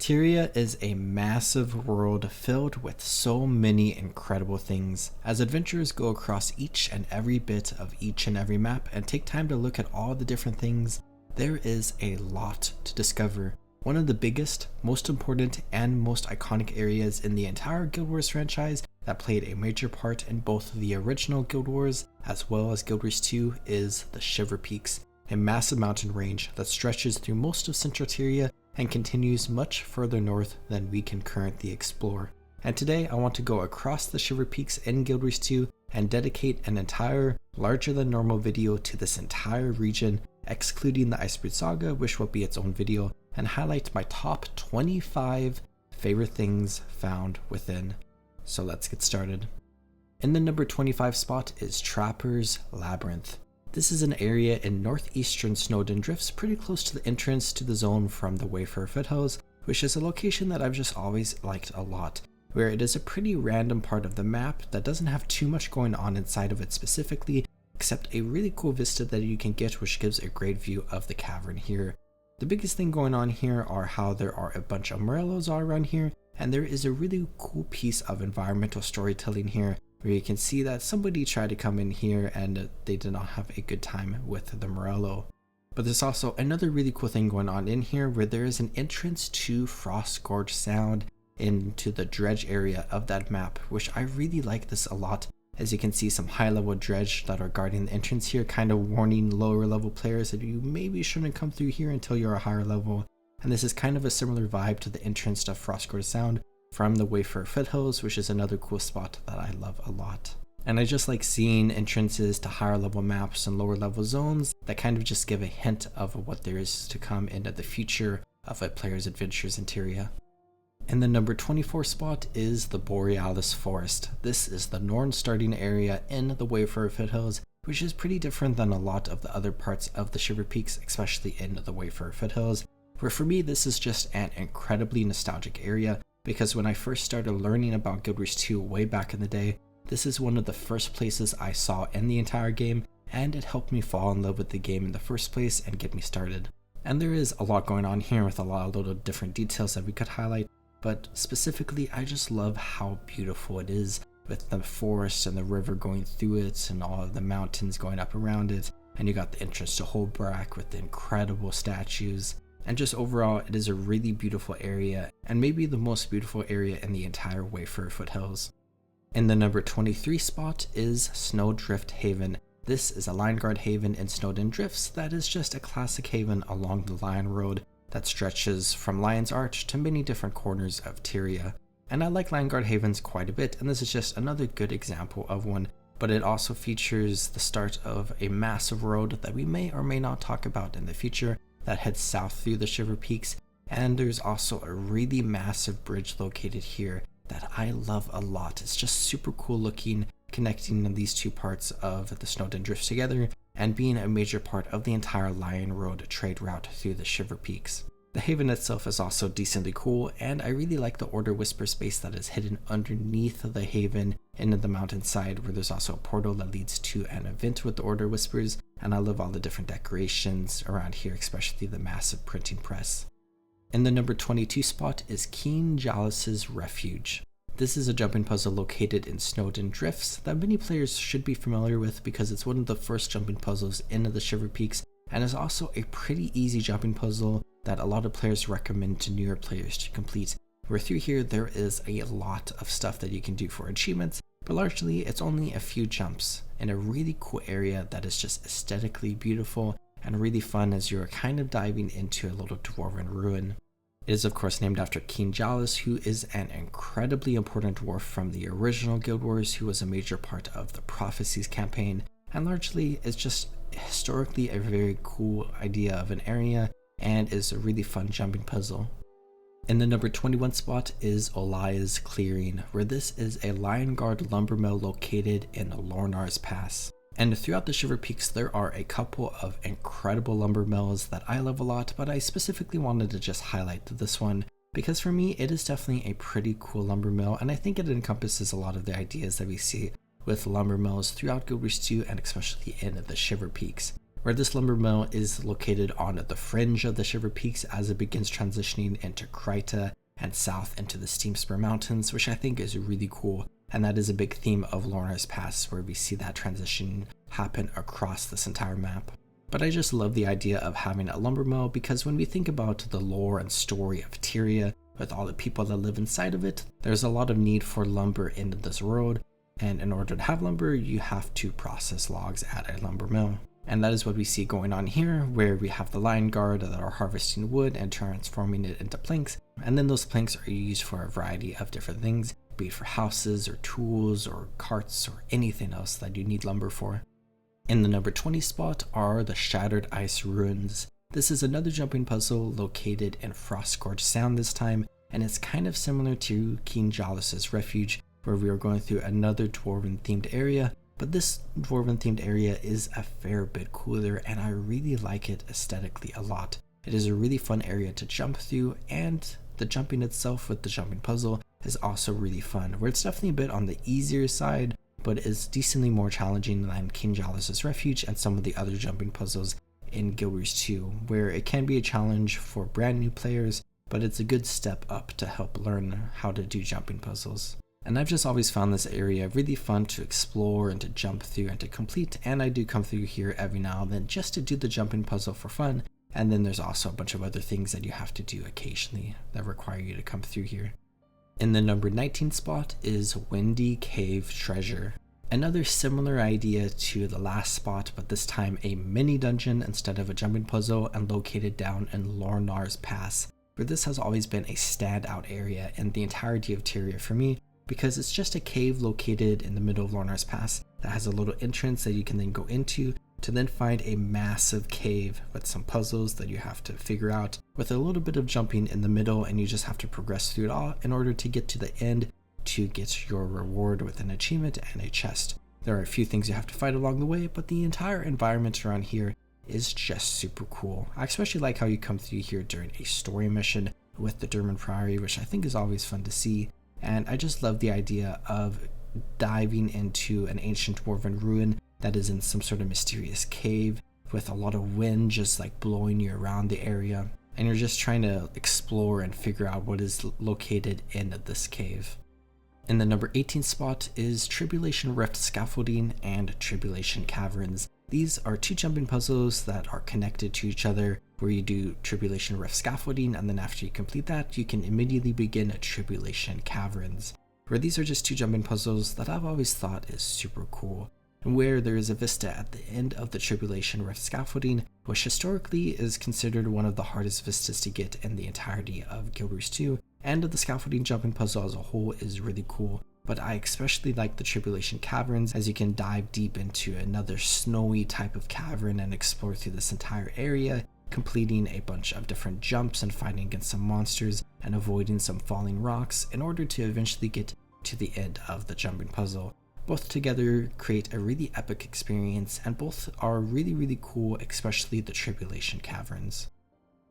Tyria is a massive world filled with so many incredible things. As adventurers go across each and every bit of each and every map and take time to look at all the different things, there is a lot to discover. One of the biggest, most important, and most iconic areas in the entire Guild Wars franchise that played a major part in both the original Guild Wars as well as Guild Wars 2 is the Shiverpeaks, a massive mountain range that stretches through most of Central Tyria and continues much further north than we can currently explore. And today I want to go across the Shiverpeaks in Guild Wars 2 and dedicate an entire, larger than normal video to this entire region, excluding the Icebreed Saga, which will be its own video, and highlight my top 25 favorite things found within. So let's get started. In the number 25 spot is Trapper's Labyrinth. This is an area in northeastern Snowdrift Drifts, pretty close to the entrance to the zone from the Wayfarer Foothills, which is a location that I've just always liked a lot, where it is a pretty random part of the map that doesn't have too much going on inside of it specifically, except a really cool vista that you can get, which gives a great view of the cavern here. The biggest thing going on here are how there are a bunch of Morellos all around here, and there is a really cool piece of environmental storytelling here, where you can see that somebody tried to come in here and they did not have a good time with the Morello. But there's also another really cool thing going on in here, where there is an entrance to Frost Gorge Sound into the dredge area of that map, which I really like this a lot. As you can see, some high level dredge that are guarding the entrance here, kind of warning lower level players that you maybe shouldn't come through here until you're a higher level. And this is kind of a similar vibe to the entrance to Frost Gorge Sound from the Wayfarer Foothills, which is another cool spot that I love a lot. And I just like seeing entrances to higher level maps and lower level zones that kind of just give a hint of what there is to come into the future of a player's adventures in Tyria. And the number 24 spot is the Borealis Forest. This is the Norn starting area in the Wayfarer Foothills, which is pretty different than a lot of the other parts of the Shiverpeaks, especially in the Wayfarer Foothills, where for me this is just an incredibly nostalgic area, because when I first started learning about Guild Wars 2 way back in the day, this is one of the first places I saw in the entire game, and it helped me fall in love with the game in the first place and get me started. And there is a lot going on here with a lot of little different details that we could highlight, but specifically I just love how beautiful it is, with the forest and the river going through it and all of the mountains going up around it, and you got the entrance to Holbrack with the incredible statues. And just overall, it is a really beautiful area, and maybe the most beautiful area in the entire Wayfarer Foothills. In the number 23 spot is Snowdrift Haven. This is a line guard haven in Snowdrift Drifts that is just a classic haven along the Lion Road that stretches from Lion's Arch to many different corners of Tyria. And I like line guard havens quite a bit, and this is just another good example of one, but it also features the start of a massive road that we may or may not talk about in the future, that heads south through the Shiverpeaks, and there's also a really massive bridge located here that I love a lot. It's just super cool looking, connecting these two parts of the Snowdrift Drifts together and being a major part of the entire Lion Road trade route through the Shiverpeaks. The haven itself is also decently cool, and I really like the Order Whisper space that is hidden underneath the haven into the mountainside, where there's also a portal that leads to an event with the Order Whispers, and I love all the different decorations around here, especially the massive printing press. In the number 22 spot is King Jalis's Refuge. This is a jumping puzzle located in Snowdrift Drifts that many players should be familiar with, because it's one of the first jumping puzzles into the Shiverpeaks, and is also a pretty easy jumping puzzle that a lot of players recommend to newer players to complete, where through here there is a lot of stuff that you can do for achievements, but largely it's only a few jumps in a really cool area that is just aesthetically beautiful and really fun as you're kind of diving into a little dwarven ruin. It is of course named after King Jalis, who is an incredibly important dwarf from the original Guild Wars, who was a major part of the Prophecies campaign, and largely is just historically a very cool idea of an area and is a really fun jumping puzzle. In the number 21 spot is Olia's Clearing, where this is a Lion Guard lumber mill located in Lornar's Pass. And throughout the Shiverpeaks there are a couple of incredible lumber mills that I love a lot, but I specifically wanted to just highlight this one because for me it is definitely a pretty cool lumber mill, and I think it encompasses a lot of the ideas that we see with lumber mills throughout Guild Wars 2 and especially in the Shiverpeaks, where this lumber mill is located on the fringe of the Shiverpeaks as it begins transitioning into Kryta and south into the Steamspur Mountains, which I think is really cool. And that is a big theme of Lorna's Pass, where we see that transition happen across this entire map. But I just love the idea of having a lumber mill, because when we think about the lore and story of Tyria, with all the people that live inside of it, there's a lot of need for lumber in this world, and in order to have lumber, you have to process logs at a lumber mill. And that is what we see going on here, where we have the Lion Guard that are harvesting wood and transforming it into planks, and then those planks are used for a variety of different things, be it for houses or tools or carts or anything else that you need lumber for. In the number 20 spot are the Shattered Ice Ruins. This is another jumping puzzle located in Frostgorge Sound this time, and it's kind of similar to King Jalis' Refuge, where we are going through another dwarven themed area, but this dwarven themed area is a fair bit cooler, and I really like it aesthetically a lot. It is a really fun area to jump through, and the jumping itself with the jumping puzzle is also really fun, where it's definitely a bit on the easier side, but is decently more challenging than King Jalis' Refuge and some of the other jumping puzzles in Guild Wars 2, where it can be a challenge for brand new players, but it's a good step up to help learn how to do jumping puzzles. And I've just always found this area really fun to explore and to jump through and to complete, and I do come through here every now and then just to do the jumping puzzle for fun, and then there's also a bunch of other things that you have to do occasionally that require you to come through here. In the number 19 spot is Windy Cave Treasure. Another similar idea to the last spot, but this time a mini dungeon instead of a jumping puzzle, and located down in Lorna's Pass, where this has always been a standout area in the entirety of Tyria for me, because it's just a cave located in the middle of Lorna's Pass that has a little entrance that you can then go into to then find a massive cave with some puzzles that you have to figure out, with a little bit of jumping in the middle, and you just have to progress through it all in order to get to the end to get your reward with an achievement and a chest. There are a few things you have to fight along the way, but the entire environment around here is just super cool. I especially like how you come through here during a story mission with the Durman Priory, which I think is always fun to see, and I just love the idea of diving into an ancient dwarven ruin that is in some sort of mysterious cave with a lot of wind just like blowing you around the area, and you're just trying to explore and figure out what is located in this cave. In the number 18 spot is Tribulation Rift Scaffolding and Tribulation Caverns. These are two jumping puzzles that are connected to each other, where you do Tribulation Rift Scaffolding, and then after you complete that, you can immediately begin a Tribulation Caverns, where these are just two jumping puzzles that I've always thought is super cool, and where there is a vista at the end of the Tribulation Rift Scaffolding, which historically is considered one of the hardest vistas to get in the entirety of Guild Wars 2, and the scaffolding jumping puzzle as a whole is really cool, but I especially like the Tribulation Caverns, as you can dive deep into another snowy type of cavern and explore through this entire area, completing a bunch of different jumps and fighting against some monsters and avoiding some falling rocks in order to eventually get to the end of the jumping puzzle. Both together create a really epic experience, and both are really cool, especially the Tribulation Caverns.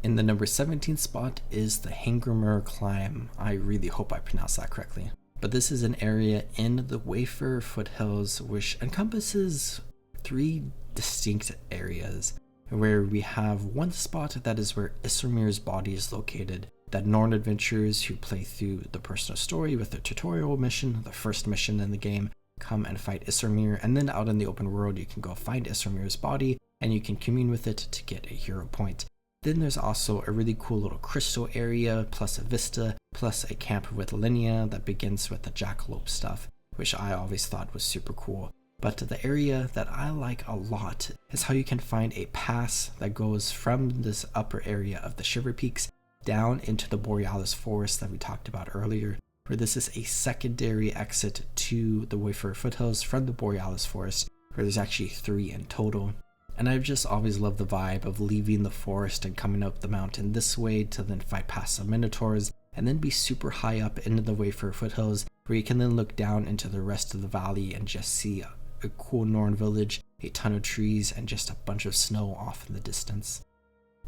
In the number 17 spot is the Hangrammr Climb. I really hope I pronounced that correctly. But this is an area in the Wafer Foothills which encompasses 3 distinct areas, where we have one spot that is where Issermir's body is located, that Norn adventurers who play through the personal story with the tutorial mission, the first mission in the game, come and fight Issermir, and then out in the open world you can go find Issermir's body and you can commune with it to get a hero point. Then there's also a really cool little crystal area, plus a vista, plus a camp with Linnea that begins with the jackalope stuff, which I always thought was super cool. But the area that I like a lot is how you can find a pass that goes from this upper area of the Shiverpeaks down into the Borealis Forest that we talked about earlier, where this is a secondary exit to the Wafer Foothills from the Borealis Forest, where there's actually 3 in total. And I've just always loved the vibe of leaving the forest and coming up the mountain this way to then fight past some minotaurs, and then be super high up into the Wafer Foothills, where you can then look down into the rest of the valley and just see a cool Norn village, a ton of trees, and just a bunch of snow off in the distance.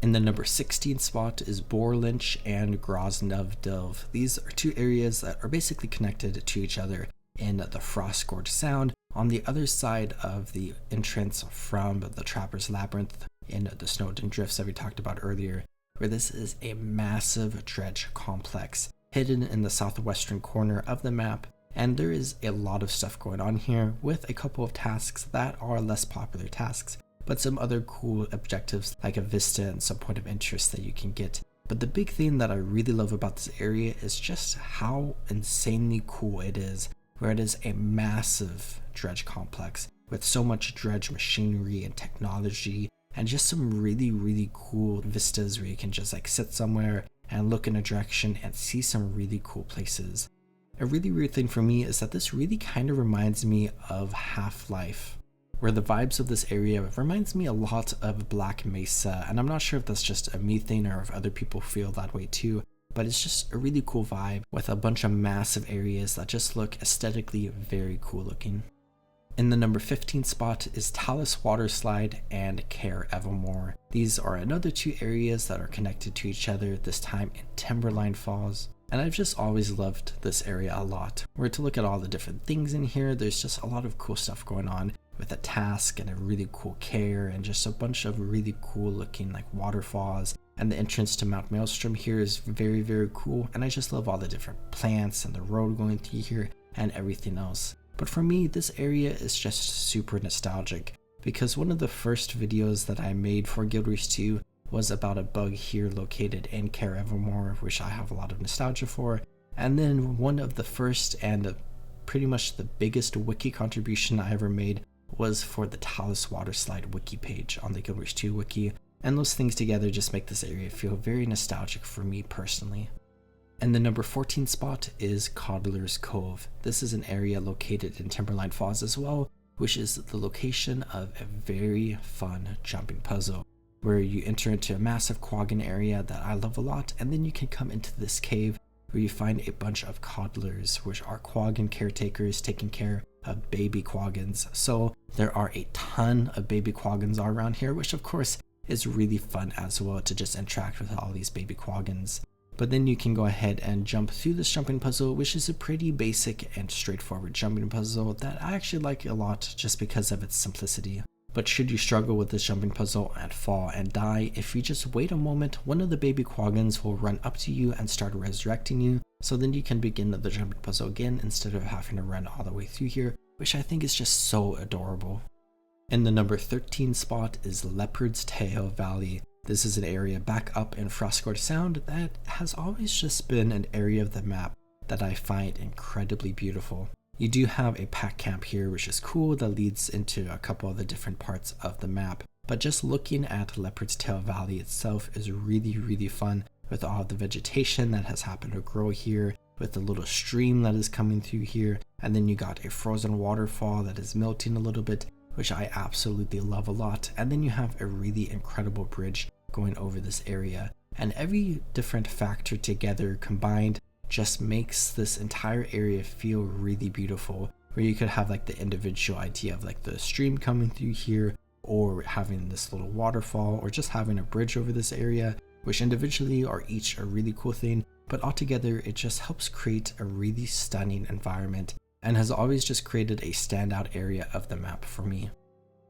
In the number 16 spot is Lynch and Groznev Delve. These are 2 areas that are basically connected to each other, in the Frostgorge Sound on the other side of the entrance from the Trapper's Labyrinth in the Snowdrifts that we talked about earlier, where this is a massive dredge complex hidden in the southwestern corner of the map. And there is a lot of stuff going on here, with a couple of tasks that are less popular tasks, but some other cool objectives like a vista and some point of interest that you can get. But the big thing that I really love about this area is just how insanely cool it is, where it is a massive dredge complex with so much dredge machinery and technology, and just some really cool vistas where you can just like sit somewhere and look in a direction and see some really cool places. A really weird thing for me is that this really kind of reminds me of Half-Life, where the vibes of this area reminds me a lot of Black Mesa, and I'm not sure if that's just a me thing or if other people feel that way too, but it's just a really cool vibe with a bunch of massive areas that just look aesthetically very cool looking. In the number 15 spot is Talus Waterslide and Caer Evermore. These are another two areas that are connected to each other, this time in Timberline Falls. And I've just always loved this area a lot. Where to look at all the different things in here, there's just a lot of cool stuff going on with a task and a really cool Caer and just a bunch of really cool looking like waterfalls. And the entrance to Mount Maelstrom here is very cool, and I just love all the different plants and the road going through here and everything else. But for me, this area is just super nostalgic, because one of the first videos that I made for Guild Wars 2 was about a bug here located in Caer Evermore, which I have a lot of nostalgia for. And then one of the first and pretty much the biggest wiki contribution I ever made was for the Talus Waterslide wiki page on the Guild Wars 2 wiki, and those things together just make this area feel very nostalgic for me personally. And the number 14 spot is Coddler's Cove. This is an area located in Timberline Falls as well, which is the location of a very fun jumping puzzle, where you enter into a massive quaggan area that I love a lot, and then you can come into this cave where you find a bunch of Coddlers, which are quaggan caretakers taking care of baby quaggans. So there are a ton of baby quaggans around here, which of course is really fun as well to just interact with all these baby quaggans. But then you can go ahead and jump through this jumping puzzle, which is a pretty basic and straightforward jumping puzzle that I actually like a lot just because of its simplicity. But should you struggle with this jumping puzzle and fall and die, if you just wait a moment, one of the baby quaggans will run up to you and start resurrecting you, so then you can begin the jumping puzzle again instead of having to run all the way through here, which I think is just so adorable. In the number 13 spot is Leopard's Tail Valley. This is an area back up in Frostgorge Sound that has always just been an area of the map that I find incredibly beautiful. You do have a pack camp here, which is cool, that leads into a couple of the different parts of the map. But just looking at Leopard's Tail Valley itself is really fun, with all the vegetation that has happened to grow here, with the little stream that is coming through here, and then you got a frozen waterfall that is melting a little bit, which I absolutely love a lot. And then you have a really incredible bridge going over this area, and every different factor together combined just makes this entire area feel really beautiful, where you could have like the individual idea of like the stream coming through here, or having this little waterfall, or just having a bridge over this area, which individually are each a really cool thing, but altogether it just helps create a really stunning environment and has always just created a standout area of the map for me.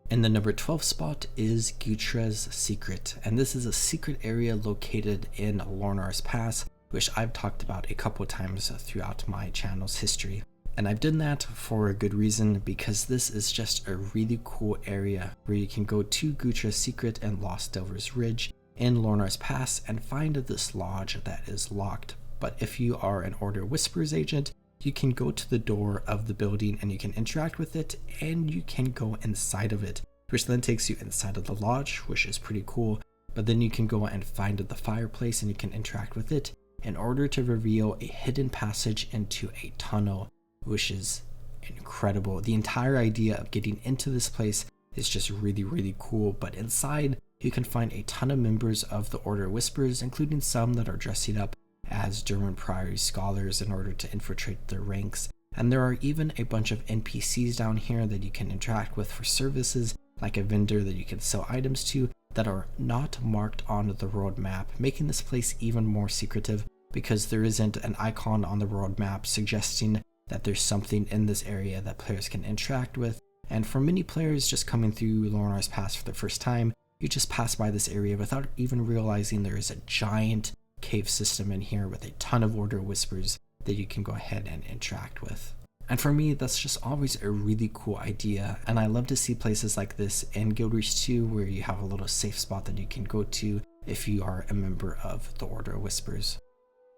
In the number 12 spot is Guutra's Secret, and this is a secret area located in Lornar's Pass, which I've talked about a couple times throughout my channel's history. And I've done that for a good reason, because this is just a really cool area where you can go to Guutra's Secret and Lost Delver's Ridge in Lornar's Pass and find this lodge that is locked. But if you are an Order Whisperers agent, you can go to the door of the building and you can interact with it, and you can go inside of it, which then takes you inside of the lodge, which is pretty cool. But then you can go and find the fireplace and you can interact with it in order to reveal a hidden passage into a tunnel, which is incredible. The entire idea of getting into this place is just really cool. But inside you can find a ton of members of the Order Whisperers, including some that are dressing up as Derwent Priory scholars in order to infiltrate their ranks. And there are even a bunch of NPCs down here that you can interact with for services, like a vendor that you can sell items to that are not marked on the world map, making this place even more secretive, because there isn't an icon on the world map suggesting that there's something in this area that players can interact with. And for many players just coming through Lorinar's Pass for the first time, you just pass by this area without even realizing there is a giant cave system in here with a ton of Order Whispers that you can go ahead and interact with. And for me, that's just always a really cool idea, and I love to see places like this in Guild Wars 2 where you have a little safe spot that you can go to if you are a member of the Order Whispers.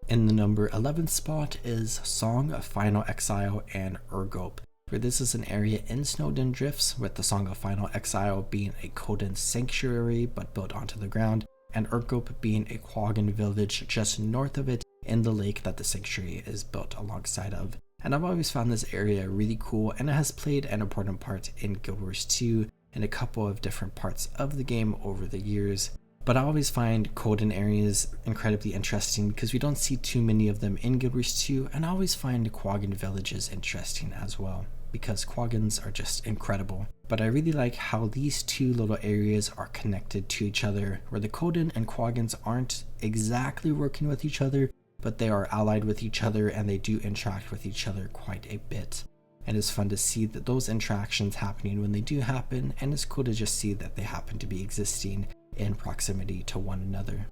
In the number 11 spot is Song of Final Exile and Urgulp, where this is an area in Snowdrift Drifts, with the Song of Final Exile being a Coden sanctuary but built onto the ground, and Urgulp being a Quaggan village just north of it in the lake that the sanctuary is built alongside of. And I've always found this area really cool, and it has played an important part in Guild Wars 2 in a couple of different parts of the game over the years. But I always find Coden areas incredibly interesting because we don't see too many of them in Guild Wars 2, and I always find Quaggan villages interesting as well, because Quaggans are just incredible. But I really like how these two little areas are connected to each other, where the Coden and Quaggans aren't exactly working with each other, but they are allied with each other and they do interact with each other quite a bit. And it's fun to see that those interactions happening when they do happen, and it's cool to just see that they happen to be existing in proximity to one another.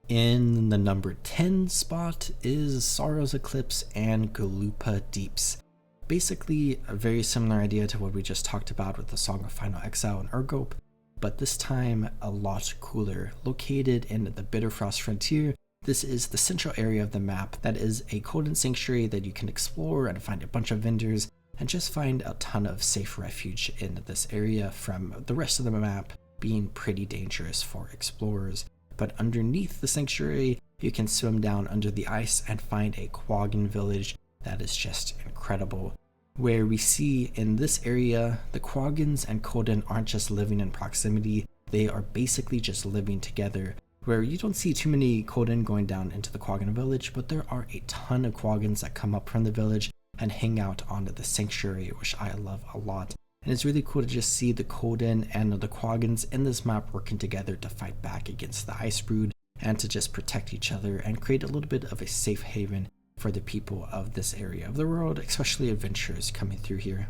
In the number 10 spot is Sorrow's Eclipse and Gooloopa Deeps. Basically a very similar idea to what we just talked about with the Song of Final Exile and Urgulp, but this time a lot cooler. Located in the Bitterfrost Frontier, this is the central area of the map that is a Coden sanctuary that you can explore and find a bunch of vendors and just find a ton of safe refuge in this area from the rest of the map being pretty dangerous for explorers. But underneath the sanctuary, you can swim down under the ice and find a Quaggan village that is just incredible. Where we see in this area, the Quaggans and Coden aren't just living in proximity, they are basically just living together. Where you don't see too many Coden going down into the Quaggan village, but there are a ton of Quaggans that come up from the village and hang out onto the sanctuary, which I love a lot. And it's really cool to just see the Coden and the Quaggans in this map working together to fight back against the Ice Brood and to just protect each other and create a little bit of a safe haven for the people of this area of the world, especially adventurers coming through here.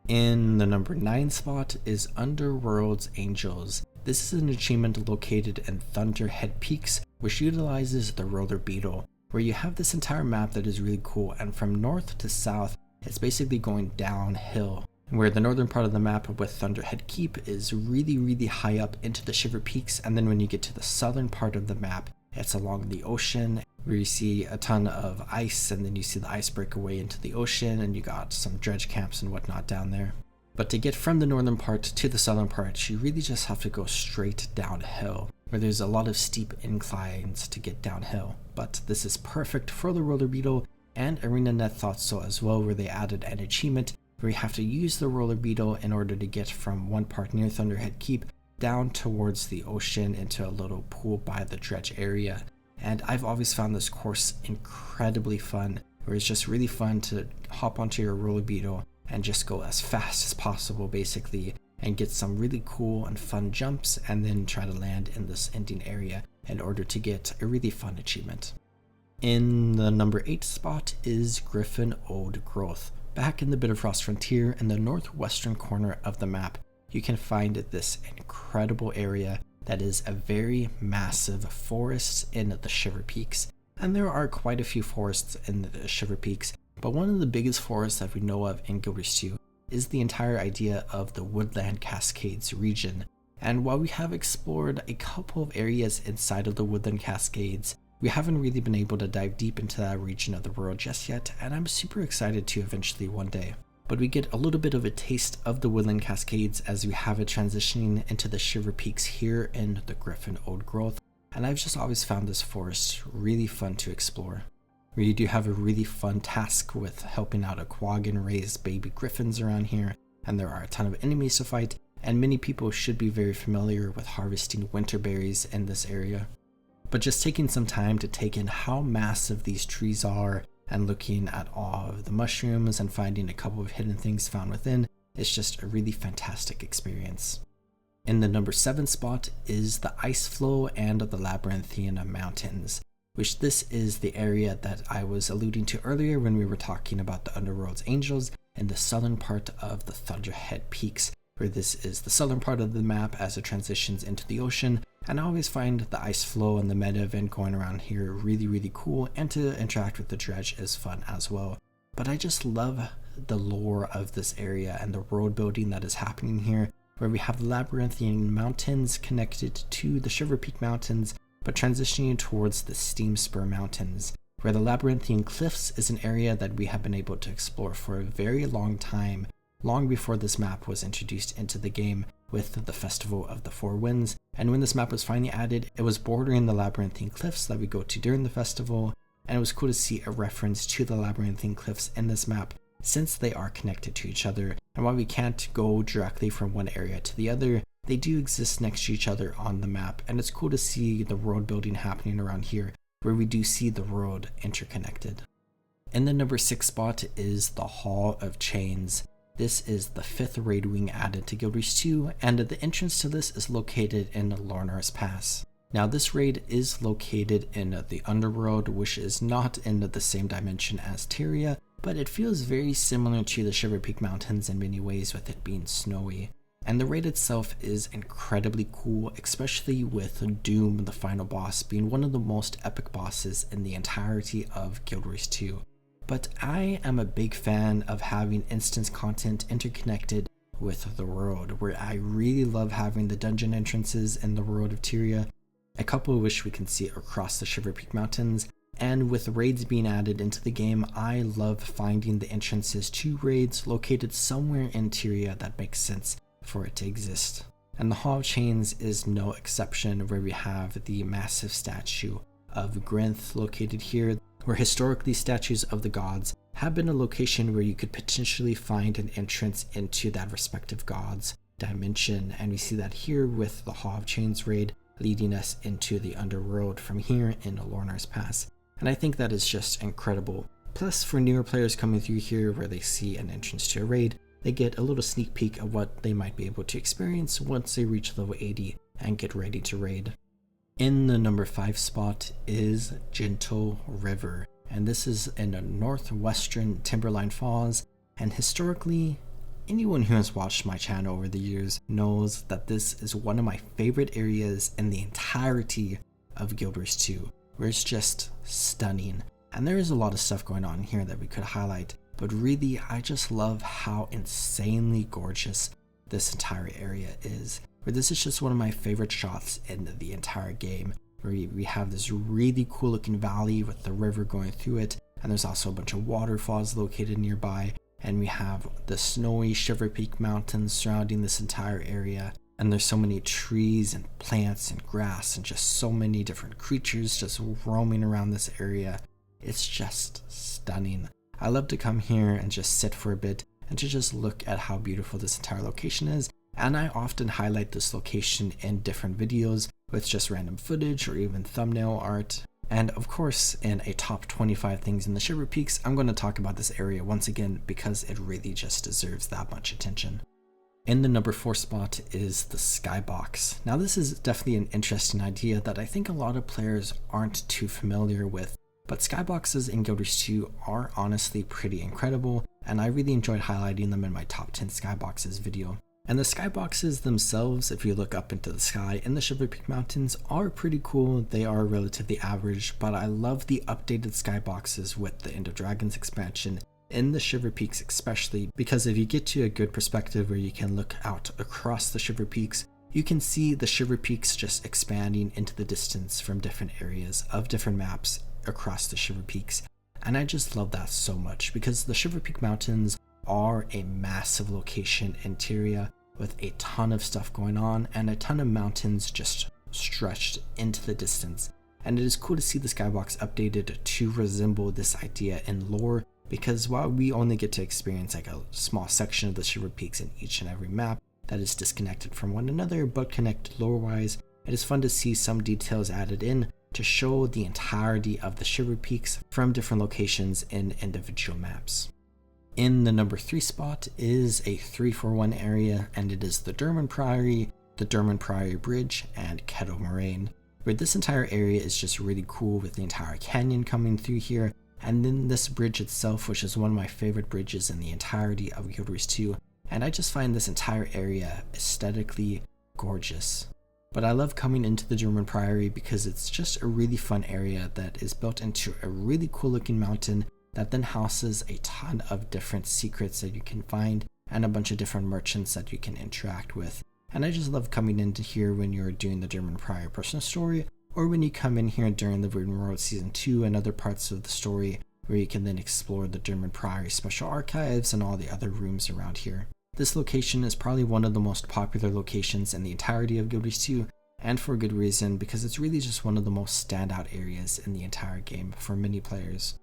In the number 9 spot is Underworld's Angels. This is an achievement located in Thunderhead Peaks, which utilizes the roller beetle, where you have this entire map that is really cool, and from north to south, it's basically going downhill, where the northern part of the map with Thunderhead Keep is really high up into the Shiverpeaks, and then when you get to the southern part of the map, it's along the ocean, where you see a ton of ice, and then you see the ice break away into the ocean, and you got some dredge camps and whatnot down there. But to get from the northern part to the southern part, you really just have to go straight downhill, where there's a lot of steep inclines to get downhill. But this is perfect for the roller beetle, and ArenaNet thought so as well, where they added an achievement where you have to use the roller beetle in order to get from one part near Thunderhead Keep down towards the ocean into a little pool by the dredge area. And I've always found this course incredibly fun, where it's just really fun to hop onto your roller beetle and just go as fast as possible basically, and get some really cool and fun jumps, and then try to land in this ending area in order to get a really fun achievement. In the number 8 spot is Griffon Old Growth. Back in the Bitterfrost Frontier in the northwestern corner of the map, you can find this incredible area that is a very massive forest in the Shiverpeaks. And there are quite a few forests in the Shiverpeaks, but one of the biggest forests that we know of in Guild Wars 2 is the entire idea of the Woodland Cascades region. And while we have explored a couple of areas inside of the Woodland Cascades, we haven't really been able to dive deep into that region of the world just yet, and I'm super excited to eventually one day. But we get a little bit of a taste of the Woodland Cascades as we have it transitioning into the Shiverpeaks here in the Griffon Old Growth, and I've just always found this forest really fun to explore. Where you do have a really fun task with helping out a Quaggan raise baby griffins around here, and there are a ton of enemies to fight, and many people should be very familiar with harvesting winter berries in this area. But just taking some time to take in how massive these trees are, and looking at all of the mushrooms and finding a couple of hidden things found within, is just a really fantastic experience. In the number 7 spot is the Ice Floe and the Labyrinthine Mountains. which this is the area that I was alluding to earlier when we were talking about the Underworld's angels and the southern part of the Thunderhead Peaks, where this is the southern part of the map as it transitions into the ocean. And I always find the ice flow and the meta event going around here really cool, and to interact with the dredge is fun as well. But I just love the lore of this area and the world building that is happening here, where we have the Labyrinthine Mountains connected to the Shiverpeak Mountains, but transitioning towards the Steam Spur Mountains, where the Labyrinthine Cliffs is an area that we have been able to explore for a very long time, long before this map was introduced into the game with the Festival of the Four Winds. And when this map was finally added, it was bordering the Labyrinthine Cliffs that we go to during the festival, and it was cool to see a reference to the Labyrinthine Cliffs in this map, since they are connected to each other. And while we can't go directly from one area to the other, they do exist next to each other on the map, and it's cool to see the world building happening around here, where we do see the world interconnected. In the number 6 spot is the Hall of Chains. This is the 5th raid wing added to Guild Wars 2, and the entrance to this is located in Lornar's Pass. Now this raid is located in the Underworld, which is not in the same dimension as Tyria, but it feels very similar to the Shiverpeak Mountains in many ways, with it being snowy. And the raid itself is incredibly cool, especially with Doom, the final boss, being one of the most epic bosses in the entirety of Guild Wars 2. But I am a big fan of having instance content interconnected with the world, where I really love having the dungeon entrances in the world of Tyria, a couple of which we can see across the Shiverpeak Mountains. And with raids being added into the game, I love finding the entrances to raids located somewhere in Tyria that makes sense for it to exist. And the Hall of Chains is no exception, where we have the massive statue of Grinth located here, where historically statues of the gods have been a location where you could potentially find an entrance into that respective god's dimension. And we see that here with the Hall of Chains raid leading us into the Underworld from here in Lornar's Pass. And I think that is just incredible. Plus, for newer players coming through here where they see an entrance to a raid, they get a little sneak peek of what they might be able to experience once they reach level 80 and get ready to raid. In the number 5 spot is Gentle River, and this is in the northwestern Timberline Falls. And historically, anyone who has watched my channel over the years knows that this is one of my favorite areas in the entirety of Guild Wars 2, where it's just stunning. And there is a lot of stuff going on here that we could highlight, but really I just love how insanely gorgeous this entire area is, where this is just one of my favorite shots in the entire game, where we have this really cool looking valley with the river going through it, and there's also a bunch of waterfalls located nearby, and we have the snowy Shiverpeak Mountains surrounding this entire area. And there's so many trees and plants and grass and just so many different creatures just roaming around this area. It's just stunning. I love to come here and just sit for a bit and to just look at how beautiful this entire location is. And I often highlight this location in different videos with just random footage or even thumbnail art. And of course, in a top 25 things in the Shiverpeaks, I'm going to talk about this area once again because it really just deserves that much attention. In the number 4 spot is the Skybox. Now this is definitely an interesting idea that I think a lot of players aren't too familiar with, but skyboxes in Guild Wars 2 are honestly pretty incredible, and I really enjoyed highlighting them in my top 10 skyboxes video. And the skyboxes themselves, if you look up into the sky in the Shiverpeak Mountains, are pretty cool. They are relatively average, but I love the updated skyboxes with the End of Dragons expansion in the Shiverpeaks, especially because if you get to a good perspective where you can look out across the Shiverpeaks, you can see the Shiverpeaks just expanding into the distance from different areas of different maps across the Shiverpeaks. And I just love that so much because the Shiverpeak Mountains are a massive location in Tyria with a ton of stuff going on and a ton of mountains just stretched into the distance. And it is cool to see the skybox updated to resemble this idea in lore, because while we only get to experience like a small section of the Shiverpeaks in each and every map that is disconnected from one another but connected lore-wise, it is fun to see some details added in to show the entirety of the Shiverpeaks from different locations in individual maps. In the number 3 spot is a 3-for-1 area, and it is the Derman Priory, the Derman Priory Bridge, and Kettle Moraine, where this entire area is just really cool with the entire canyon coming through here, and then this bridge itself, which is one of my favorite bridges in the entirety of Guild Wars 2, and I just find this entire area aesthetically gorgeous. But I love coming into the German Priory because it's just a really fun area that is built into a really cool looking mountain that then houses a ton of different secrets that you can find and a bunch of different merchants that you can interact with. And I just love coming into here when you're doing the German Priory personal story, or when you come in here during the Underworld Season 2 and other parts of the story where you can then explore the German Priory Special Archives and all the other rooms around here. This location is probably one of the most popular locations in the entirety of Guild Wars 2, and for a good reason, because it's really just one of the most standout areas in the entire game for many players.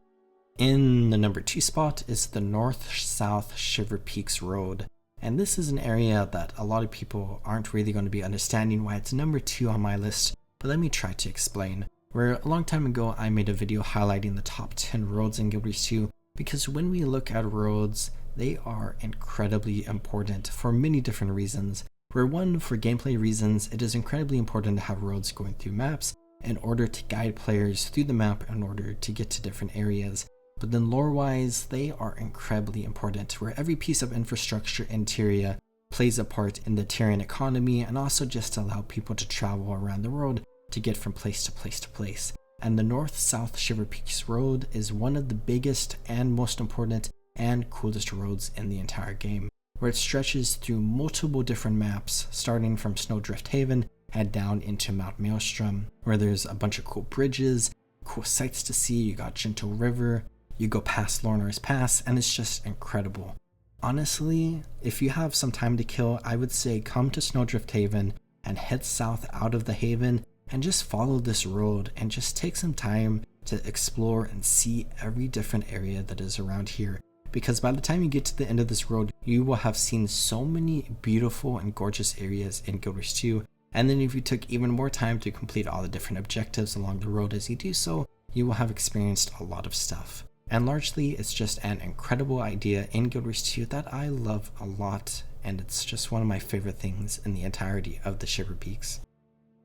In the number 2 spot is the North-South Shiverpeaks Road, and this is an area that a lot of people aren't really going to be understanding why it's number 2 on my list, but let me try to explain. Where a long time ago I made a video highlighting the top 10 roads in Guild Wars 2, because when we look at roads, they are incredibly important for many different reasons. Where one, for gameplay reasons, it is incredibly important to have roads going through maps in order to guide players through the map in order to get to different areas. But then lore-wise, they are incredibly important, where every piece of infrastructure in Tyria plays a part in the Tyrian economy and also just to allow people to travel around the world to get from place to place to place. And the North-South Shiverpeaks Road is one of the biggest and most important and coolest roads in the entire game, where it stretches through multiple different maps, starting from Snowdrift Haven and down into Mount Maelstrom, where there's a bunch of cool bridges, cool sights to see. You got Gentle River, you go past Lornar's Pass, and it's just incredible. Honestly, if you have some time to kill, I would say come to Snowdrift Haven and head south out of the haven and just follow this road and just take some time to explore and see every different area that is around here. Because by the time you get to the end of this road, you will have seen so many beautiful and gorgeous areas in Guild Wars 2, and then if you took even more time to complete all the different objectives along the road as you do so, you will have experienced a lot of stuff. And largely, it's just an incredible idea in Guild Wars 2 that I love a lot, and it's just one of my favorite things in the entirety of the Shiverpeaks.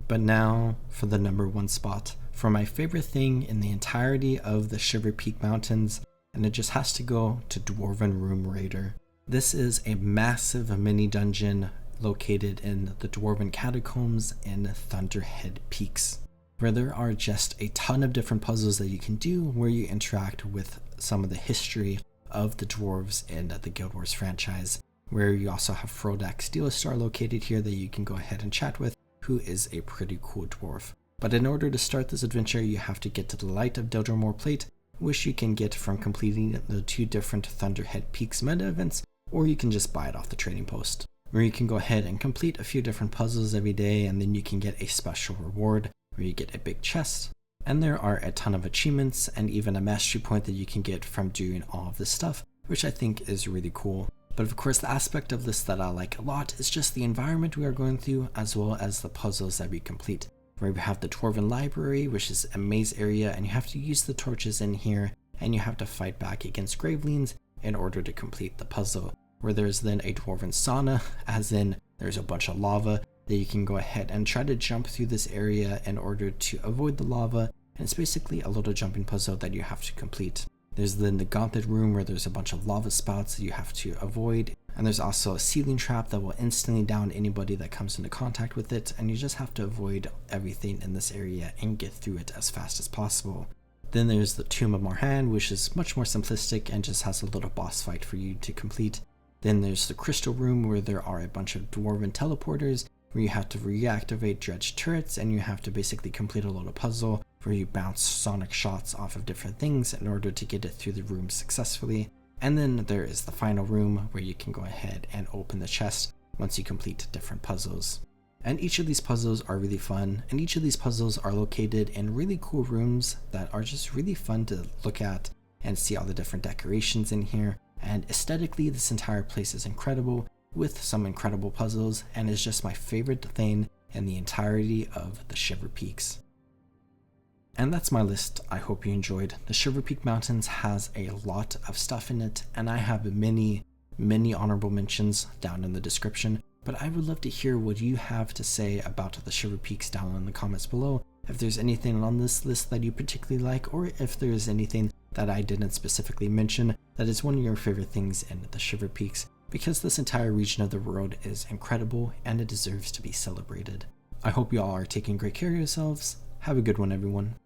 But now for the number 1 spot, for my favorite thing in the entirety of the Shiverpeak Mountains, and it just has to go to Dwarven Room Raider. This is a massive mini dungeon located in the Dwarven Catacombs in Thunderhead Peaks, where there are just a ton of different puzzles that you can do where you interact with some of the history of the dwarves in the Guild Wars franchise, where you also have Frodak Steelstar located here that you can go ahead and chat with, who is a pretty cool dwarf. But in order to start this adventure, you have to get to the Light of Deldrimor Plate, which you can get from completing the 2 different Thunderhead Peaks meta events, or you can just buy it off the trading post, where you can go ahead and complete a few different puzzles every day, and then you can get a special reward where you get a big chest. And there are a ton of achievements and even a mastery point that you can get from doing all of this stuff, which I think is really cool. But of course, the aspect of this that I like a lot is just the environment we are going through, as well as the puzzles that we complete. Where we have the Dwarven Library, which is a maze area, and you have to use the torches in here, and you have to fight back against Gravelings in order to complete the puzzle. Where there's then a Dwarven Sauna, as in there's a bunch of lava that you can go ahead and try to jump through this area in order to avoid the lava, and it's basically a little jumping puzzle that you have to complete. There's then the Gauntlet Room, where there's a bunch of lava spouts that you have to avoid, and there's also a ceiling trap that will instantly down anybody that comes into contact with it, and you just have to avoid everything in this area and get through it as fast as possible. Then there's the Tomb of Morhan, which is much more simplistic and just has a little boss fight for you to complete. Then there's the Crystal Room, where there are a bunch of Dwarven teleporters, where you have to reactivate dredge turrets, and you have to basically complete a little puzzle where you bounce sonic shots off of different things in order to get it through the room successfully. And then there is the final room, where you can go ahead and open the chest once you complete different puzzles. And each of these puzzles are really fun, and each of these puzzles are located in really cool rooms that are just really fun to look at and see all the different decorations in here. And aesthetically, this entire place is incredible, with some incredible puzzles, and is just my favorite thing in the entirety of the Shiverpeaks. And that's my list. I hope you enjoyed. The Shiverpeak Mountains has a lot of stuff in it, and I have many honorable mentions down in the description, but I would love to hear what you have to say about the Shiverpeaks down in the comments below, if there's anything on this list that you particularly like, or if there's anything that I didn't specifically mention that is one of your favorite things in the Shiverpeaks, because this entire region of the world is incredible and it deserves to be celebrated. I hope you all are taking great care of yourselves. Have a good one, everyone.